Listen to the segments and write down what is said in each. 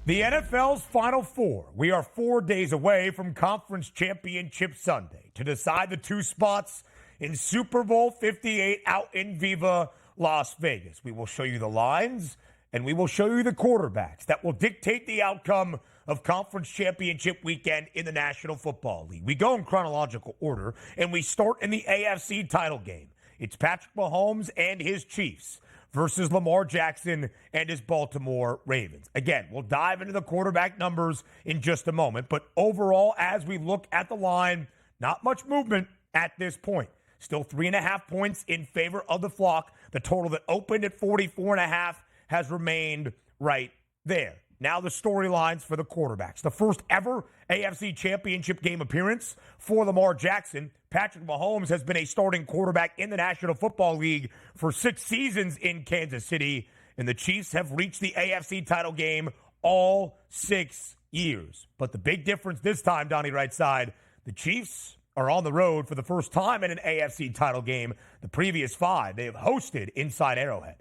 The NFL's Final Four. We are 4 days away from Conference Championship Sunday to decide the two spots in Super Bowl 58 out in Viva, Las Vegas. We will show you the lines and we will show you the quarterbacks that will dictate the outcome of Conference Championship weekend in the National Football League. We go in chronological order and we start in the AFC title game. It's Patrick Mahomes and his Chiefs versus Lamar Jackson and his Baltimore Ravens. Again, we'll dive into the quarterback numbers in just a moment, but overall, as we look at the line, not much movement at this point. Still 3.5 points in favor of the flock. The total that opened at 44.5 has remained right there. Now the storylines for the quarterbacks. The first ever AFC Championship game appearance for Lamar Jackson. Patrick Mahomes has been a starting quarterback in the National Football League for 6 seasons in Kansas City, and the Chiefs have reached the AFC title game all 6 years. But the big difference this time, Donnie Right Side, the Chiefs are on the road for the first time in an AFC title game. The previous 5 they have hosted inside Arrowhead.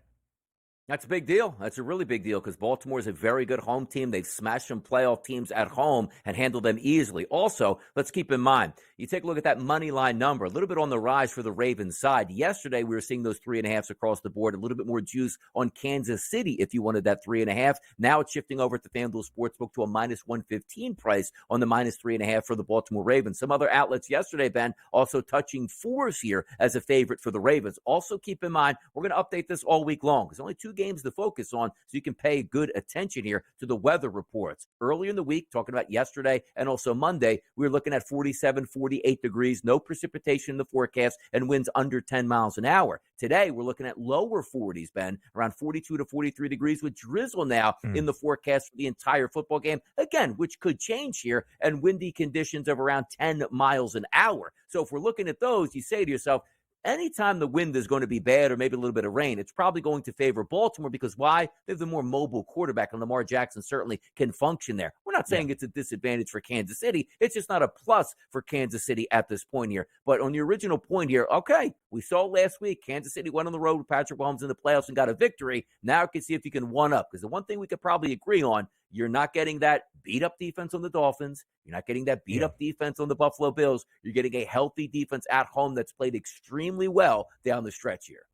That's a big deal. That's a really big deal because Baltimore is a very good home team. They've smashed some playoff teams at home and handled them easily. Also, let's keep in mind, you take a look at that money line number, a little bit on the rise for the Ravens side. Yesterday, we were seeing those 3.5s across the board, a little bit more juice on Kansas City if you wanted that 3.5. Now it's shifting over at the FanDuel Sportsbook to a minus 115 price on the minus 3.5 for the Baltimore Ravens. Some other outlets yesterday, Ben, also touching 4s here as a favorite for the Ravens. Also keep in mind, we're going to update this all week long. There's only 2 games to focus on, so you can pay good attention here to the weather reports. Earlier in the week, talking about yesterday and also Monday, we were looking at 47, 48 degrees, no precipitation in the forecast, and winds under 10 miles an hour. Today, we're looking at lower 40s, Ben, around 42 to 43 degrees with drizzle now in the forecast for the entire football game. Again, which could change here, and windy conditions of around 10 miles an hour. So if we're looking at those, you say to yourself, anytime the wind is going to be bad or maybe a little bit of rain, it's probably going to favor Baltimore because why? They have the more mobile quarterback, and Lamar Jackson certainly can function there. We're not saying it's a disadvantage for Kansas City. It's just not a plus for Kansas City at this point here. But on the original point here, okay, we saw last week, Kansas City went on the road with Patrick Mahomes in the playoffs and got a victory. Now you can see if you can one-up, because the one thing we could probably agree on, you're not getting that beat-up defense on the Dolphins. You're not getting that beat-up defense on the Buffalo Bills. You're getting a healthy defense at home that's played extremely well down the stretch here.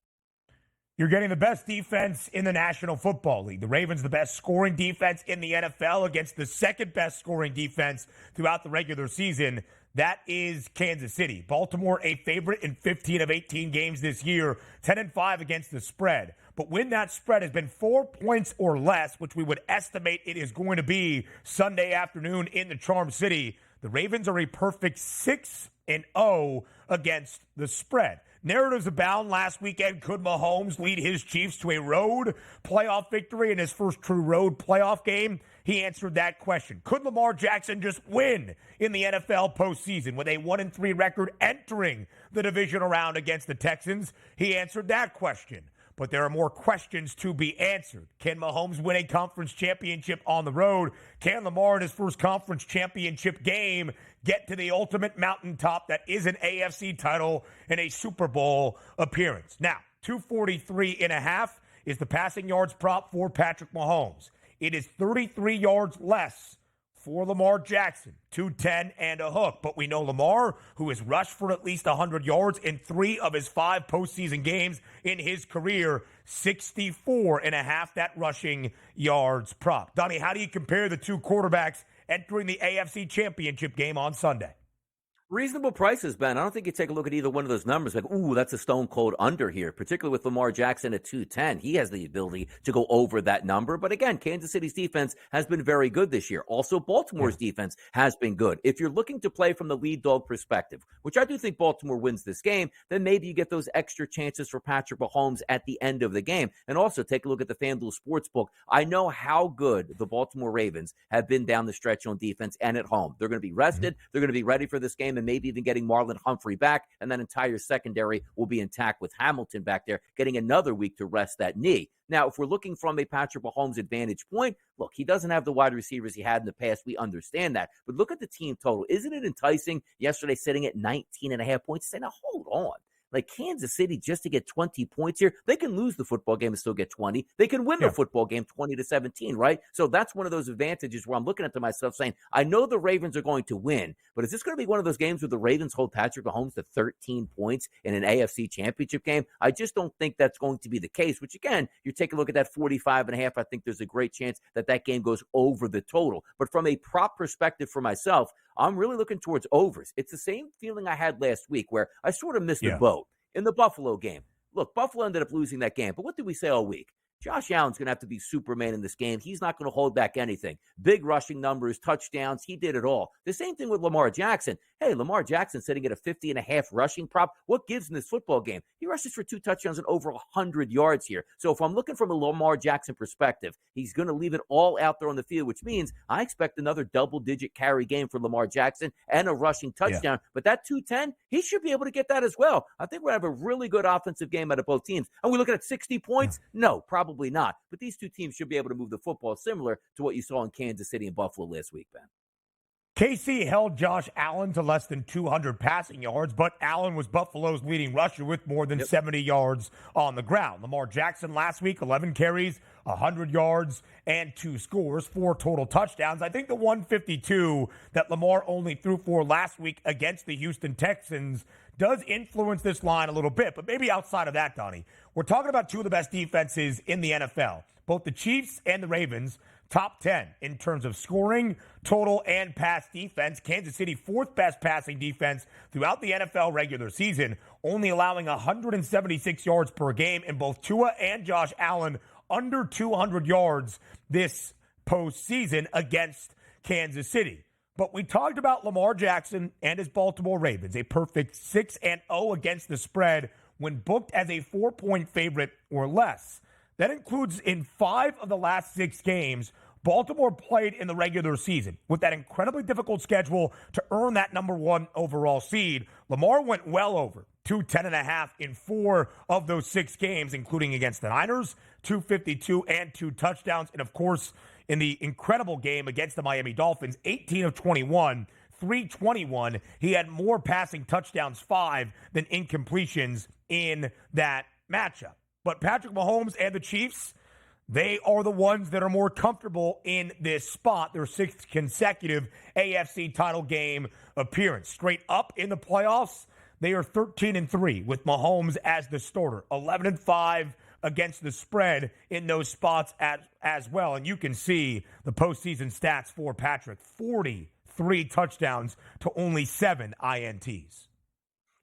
You're getting the best defense in the National Football League. The Ravens, the best scoring defense in the NFL against the second best scoring defense throughout the regular season. That is Kansas City. Baltimore, a favorite in 15 of 18 games this year, 10-5 against the spread. But when that spread has been 4 points or less, which we would estimate it is going to be Sunday afternoon in the Charm City, the Ravens are a perfect 6-0 against the spread. Narratives abound last weekend. Could Mahomes lead his Chiefs to a road playoff victory in his first true road playoff game? He answered that question. Could Lamar Jackson just win in the NFL postseason with a 1-3 record entering the divisional round against the Texans? He answered that question. But there are more questions to be answered. Can Mahomes win a conference championship on the road? Can Lamar in his first conference championship game get to the ultimate mountaintop that is an AFC title and a Super Bowl appearance? Now, 243.5 is the passing yards prop for Patrick Mahomes. It is 33 yards less for Lamar Jackson, 210 and a hook. But we know Lamar, who has rushed for at least 100 yards in 3 of his 5 postseason games in his career, 64.5 that rushing yards prop. Donnie, how do you compare the two quarterbacks entering the AFC Championship game on Sunday? Reasonable prices, Ben. I don't think you take a look at either one of those numbers like, ooh, that's a stone cold under here, particularly with Lamar Jackson at 210. He has the ability to go over that number. But again, Kansas City's defense has been very good this year. Also, Baltimore's defense has been good. If you're looking to play from the lead dog perspective, which I do think Baltimore wins this game, then maybe you get those extra chances for Patrick Mahomes at the end of the game. And also take a look at the FanDuel Sportsbook. I know how good the Baltimore Ravens have been down the stretch on defense and at home. They're going to be rested. They're going to be ready for this game, and maybe even getting Marlon Humphrey back, and that entire secondary will be intact with Hamilton back there, getting another week to rest that knee. Now, if we're looking from a Patrick Mahomes advantage point, look, he doesn't have the wide receivers he had in the past. We understand that. But look at the team total. Isn't it enticing? Yesterday sitting at 19.5 points. Say, now, hold on. Like Kansas City, just to get 20 points here, they can lose the football game and still get 20. They can win the football game 20-17, right? So that's one of those advantages where I'm looking at to myself saying, I know the Ravens are going to win, but is this going to be one of those games where the Ravens hold Patrick Mahomes to 13 points in an AFC Championship game? I just don't think that's going to be the case, which again, you take a look at that 45.5, I think there's a great chance that that game goes over the total. But from a prop perspective for myself, I'm really looking towards overs. It's the same feeling I had last week where I sort of missed the boat in the Buffalo game. Look, Buffalo ended up losing that game, but what did we say all week? Josh Allen's going to have to be Superman in this game. He's not going to hold back anything. Big rushing numbers, touchdowns. He did it all. The same thing with Lamar Jackson. Hey, Lamar Jackson sitting at a 50.5 rushing prop. What gives in this football game? He rushes for 2 touchdowns and over 100 yards here. So if I'm looking from a Lamar Jackson perspective, he's going to leave it all out there on the field, which means I expect another double-digit carry game for Lamar Jackson and a rushing touchdown. But that 210, he should be able to get that as well. I think we're going to have a really good offensive game out of both teams. Are we looking at 60 points? No, probably not. But these two teams should be able to move the football similar to what you saw in Kansas City and Buffalo last week, Ben. KC held Josh Allen to less than 200 passing yards, but Allen was Buffalo's leading rusher with more than 70 yards on the ground. Lamar Jackson last week, 11 carries, 100 yards, and 2 scores, 4 total touchdowns. I think the 152 that Lamar only threw for last week against the Houston Texans does influence this line a little bit. But maybe outside of that, Donnie, we're talking about two of the best defenses in the NFL. Both the Chiefs and the Ravens, top 10 in terms of scoring, total, and pass defense. Kansas City, 4th best passing defense throughout the NFL regular season, only allowing 176 yards per game, in both Tua and Josh Allen under 200 yards this postseason against Kansas City. But we talked about Lamar Jackson and his Baltimore Ravens, a perfect 6-0 against the spread when booked as a 4-point favorite or less. That includes in 5 of the last 6 games Baltimore played in the regular season. With that incredibly difficult schedule to earn that number 1 overall seed, Lamar went well over 210.5 in 4 of those 6 games, including against the Niners, 252 and 2 touchdowns. And of course, in the incredible game against the Miami Dolphins, 18 of 21, 321. He had more passing touchdowns, 5, than incompletions in that matchup. But Patrick Mahomes and the Chiefs, they are the ones that are more comfortable in this spot. Their 6th consecutive AFC title game appearance. Straight up in the playoffs, they are 13-3 with Mahomes as the starter. 11-5 against the spread in those spots as well. And you can see the postseason stats for Patrick. 43 touchdowns to only 7 INTs.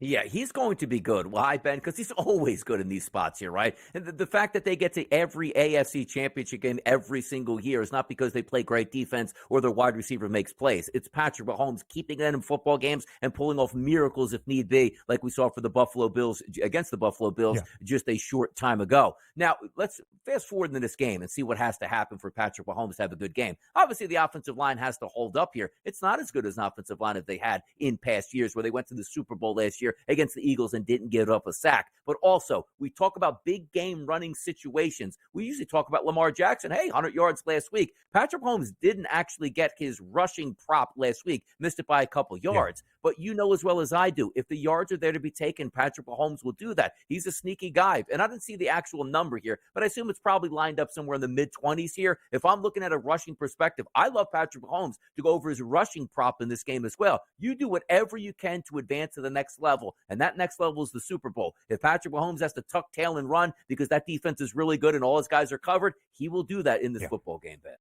Yeah, he's going to be good. Why, Ben? Because he's always good in these spots here, right? And the fact that they get to every AFC Championship game every single year is not because they play great defense or their wide receiver makes plays. It's Patrick Mahomes keeping them in football games and pulling off miracles if need be, like we saw for the Buffalo Bills against the Buffalo Bills just a short time ago. Now, let's fast forward into this game and see what has to happen for Patrick Mahomes to have a good game. Obviously, the offensive line has to hold up here. It's not as good as an offensive line as they had in past years where they went to the Super Bowl last year against the Eagles and didn't give up a sack. But also, we talk about big game running situations. We usually talk about Lamar Jackson. Hey, 100 yards last week. Patrick Mahomes didn't actually get his rushing prop last week. Missed it by a couple yards. But you know as well as I do, if the yards are there to be taken, Patrick Mahomes will do that. He's a sneaky guy. And I didn't see the actual number here, but I assume it's probably lined up somewhere in the mid-20s here. If I'm looking at a rushing perspective, I love Patrick Mahomes to go over his rushing prop in this game as well. You do whatever you can to advance to the next level, and that next level is the Super Bowl. If Patrick Mahomes has to tuck tail and run because that defense is really good and all his guys are covered, he will do that in this football game, Ben.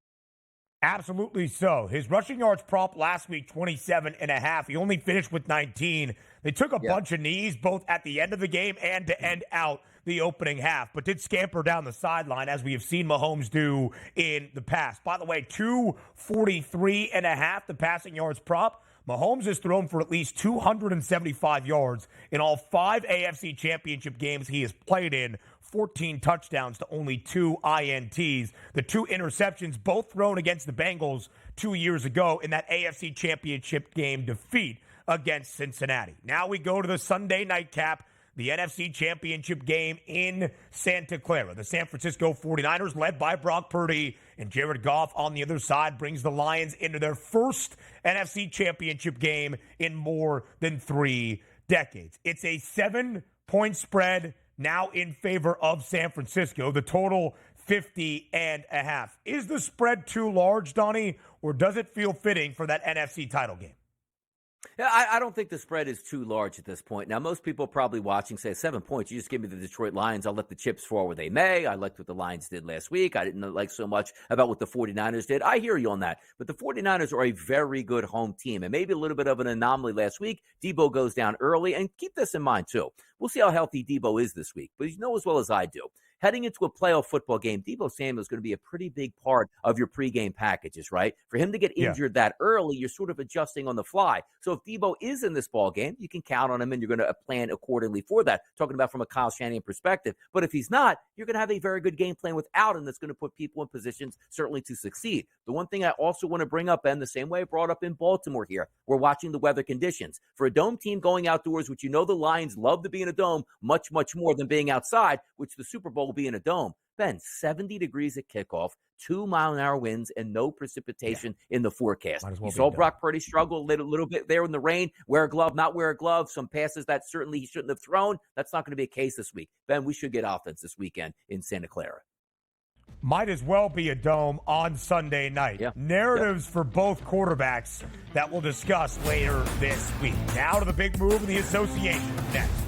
Absolutely so. His rushing yards prop last week, 27.5. He only finished with 19. They took a bunch of knees both at the end of the game and to end out the opening half, but did scamper down the sideline as we have seen Mahomes do in the past. By the way, 243.5, the passing yards prop. Mahomes has thrown for at least 275 yards in all 5 AFC Championship games he has played in. 14 touchdowns to only 2 INTs. The 2 interceptions both thrown against the Bengals 2 years ago in that AFC Championship game defeat against Cincinnati. Now we go to the Sunday nightcap, the NFC Championship game in Santa Clara. The San Francisco 49ers, led by Brock Purdy and Jared Goff on the other side, brings the Lions into their first NFC Championship game in more than 3 decades. It's a 7 Point spread now in favor of San Francisco. The total 50.5. Is the spread too large, Donnie, or does it feel fitting for that NFC title game? Yeah, I don't think the spread is too large at this point. Now, most people probably watching say 7 points. You just give me the Detroit Lions. I'll let the chips fall where they may. I liked what the Lions did last week. I didn't like so much about what the 49ers did. I hear you on that. But the 49ers are a very good home team, and maybe a little bit of an anomaly last week. Debo goes down early, and keep this in mind, too. We'll see how healthy Debo is this week. But you know as well as I do, heading into a playoff football game, Debo Samuel is going to be a pretty big part of your pregame packages, right? For him to get injured that early, you're sort of adjusting on the fly. So if Debo is in this ball game, you can count on him, and you're going to plan accordingly for that. Talking about from a Kyle Shanahan perspective. But if he's not, you're going to have a very good game plan without him that's going to put people in positions certainly to succeed. The one thing I also want to bring up, Ben, the same way I brought up in Baltimore here, we're watching the weather conditions. For a dome team going outdoors, which you know the Lions love to be in a dome much, much more than being outside, which the Super Bowl will be in a dome. Ben, 70 degrees at kickoff, 2-mile-an-hour winds, and no precipitation in the forecast. You saw Brock Purdy struggle a little bit there in the rain. Wear a glove, not wear a glove. Some passes that certainly he shouldn't have thrown. That's not going to be a case this week. Ben, we should get offense this weekend in Santa Clara. Might as well be a dome on Sunday night. Narratives for both quarterbacks that we'll discuss later this week. Now to the big move in the association next.